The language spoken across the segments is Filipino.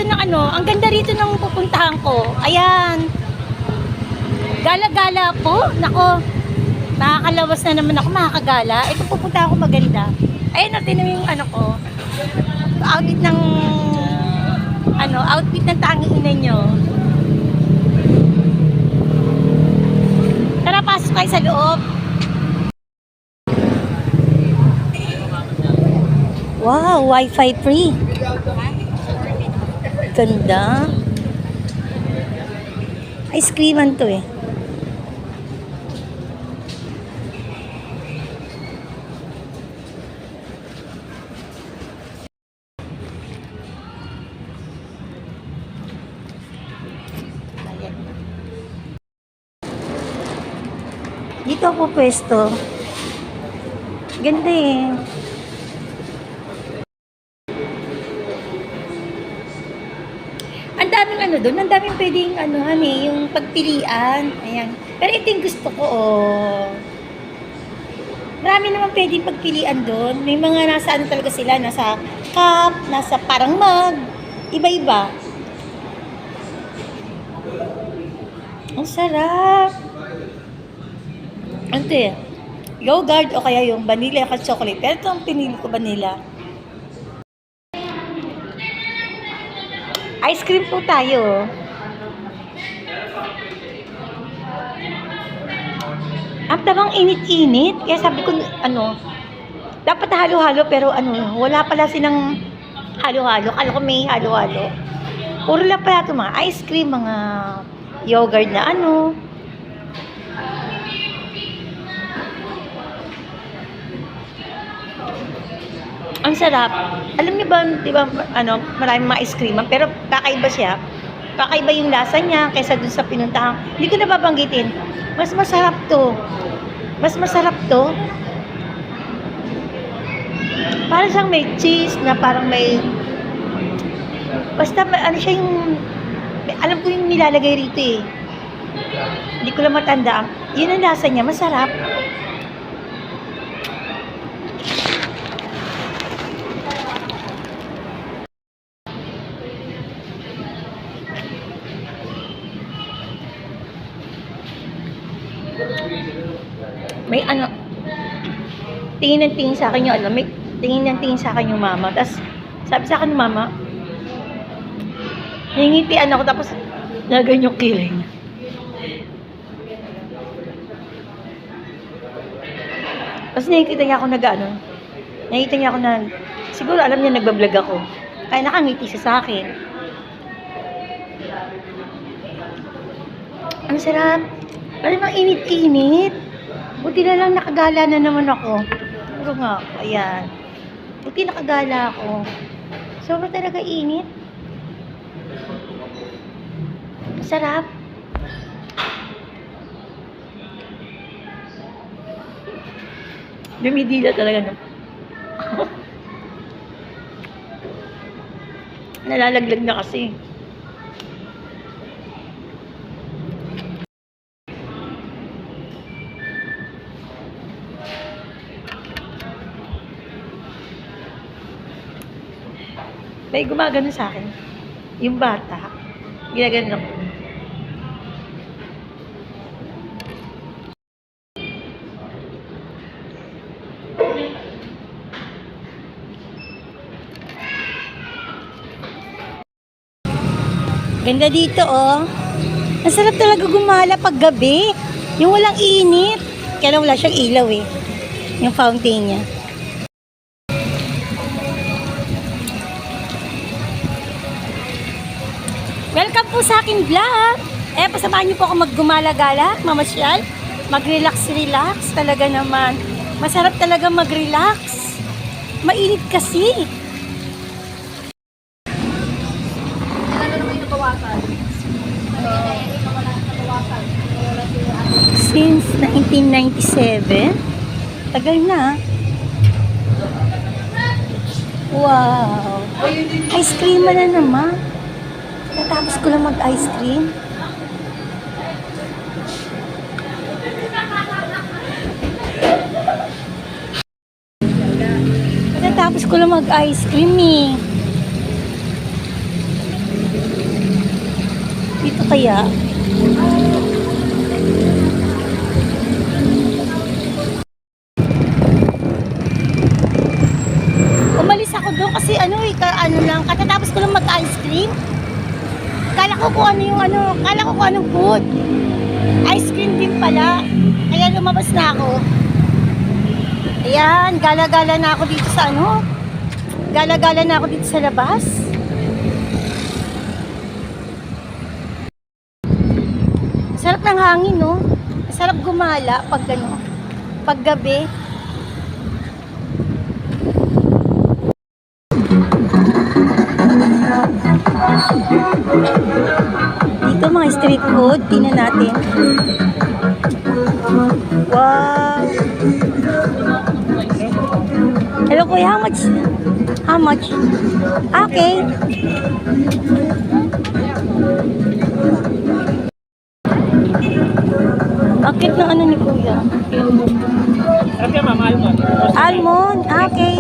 rito ng ano, ang ganda rito ng pupuntahan ko. Ayan. Gala-gala po. Nako, makakalawas na naman ako, makakagala. Ito pupunta ako maganda. Ayan natin yung ano ko. Outfit ng outfit ng tanging ina nyo. Tara, pasok kayo sa loob. Wow, wifi free. Ganda. Ice creaman to eh. Dito ako pwesto. Ganda eh. Ang daming ano doon, ang daming pwedeng yung pagpilian. Ayan. Pero ito yung gusto ko, oh. Marami naman pwedeng pagpilian doon. May mga nasa talaga sila, nasa cup, nasa parang mug. Iba-iba. Ang sarap. Ano eh? Yogurt o kaya yung vanilla at chocolate. Pero ito ang pinili ko, vanilla. Ice cream po tayo. Ang tabang init-init. Kaya sabi ko, dapat halo-halo pero wala pala silang halo-halo. Kala ko may halo-halo. Puro lang pala ito mga ice cream, mga yogurt na Ang sarap. Alam niyo ba, di ba, maraming mga ice cream, pero kakaiba siya. Kakaiba yung lasa niya kaysa dun sa pinuntahan. Hindi ko nababanggitin. Mas masarap to. Mas masarap to. Parang siyang may cheese na parang may... Basta siya yung... Alam ko yung nilalagay rito eh. Hindi ko lang matanda. Yun ang lasa niya. Masarap. May tingin ng tingin sa akin yung may tingin ng tingin sa akin yung mama. Tapos, sabi sa akin ng mama, nangingitian ako tapos nagan yung kilay niya. Tapos nakikita niya ako nakikita niya ako siguro alam niya nagbablog ako. Kaya nakangiti siya sa akin. Ang sarap. Parang ang init-init. Buti na lang nakagala na naman ako. Puro nga, ayan. Buti nakagala ako. Sobrang talaga init. Sarap. Dumidila talaga na. Nalalaglag na kasi. May gumagano sa akin. Yung bata. Ginagano ako. Ganda dito, oh. Ang sarap talaga gumala pag gabi. Yung walang init. Kaya lang wala siyang ilaw, eh. Yung fountain niya. Welcome po sa aking vlog. Pasamahan niyo po ako maggumala-gala, mamasyal, mag-relax-relax. Talaga naman. Masarap talaga mag-relax. Mainit kasi. Since 1997. Tagal na. Wow. Ice cream na naman. Natapos ko lang mag-ice cream. Natapos ko lang mag-ice cream eh. Dito kaya? Umalis ako doon kasi ano lang, katatapos ko lang mag-ice cream. Kala ko kung ano yung kala ko kung anong food. Ice cream din pala. Kaya lumabas na ako. Ayan, gala-gala na ako dito sa Gala-gala na ako dito sa labas. Sarap ng hangin, no? Sarap gumala pag gabi. Dito mga street food, tingnan natin. Wow! Hello kuya, how much? How much? Okay. Bakit ng ano ni kuya? Sarap yan, ma'am. Almond. Almond, okay.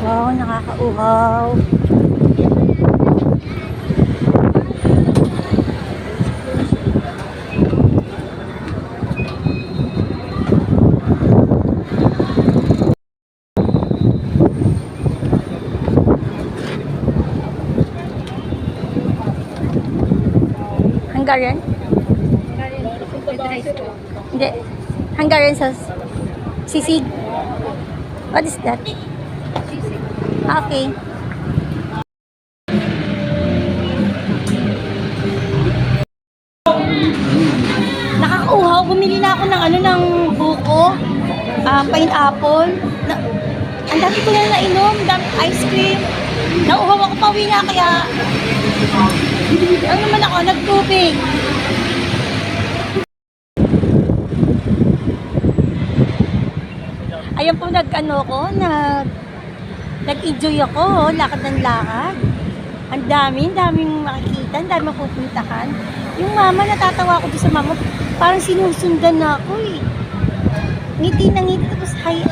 Wow, nakakauhaw. Hungarian? Hindi. Hungarian sauce. Sisig. What is that? Okay. Nakakauhaw. Bumili na ako ng buko. Pineapple. Ang dami ko na nainom. Ice cream. Nauhaw ako, pauwi na kaya ano naman ako, nagtubig. Ayan po, nag-enjoy ako, lakad ng lakad. Ang daming makikita, ang daming pupuntahan. Yung mama, natatawa ko doon sa mama, parang sinusundan na ako eh. Ngiti na ngiti, tapos hay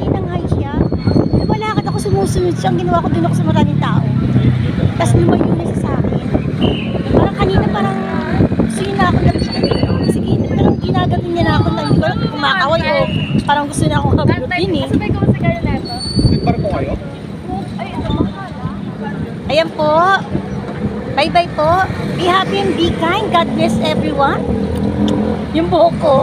nang hay siya. Lumalakad ako, sumusunod siya, ang ginawa ko doon ako sa maraming tao. Tapos lumayo na siya sa akin. Parang kanina, gusto niya na ako lapitan. Sige, parang ginagatin niya na ako na hindi ko lang kumakaway o parang gusto na akong habulutin eh. Sabay ko sa kayo neto. Parang po kayo? Ay, ito makala. Ayan po. Bye-bye po. Be happy and be kind. God bless everyone. Yung buhok ko.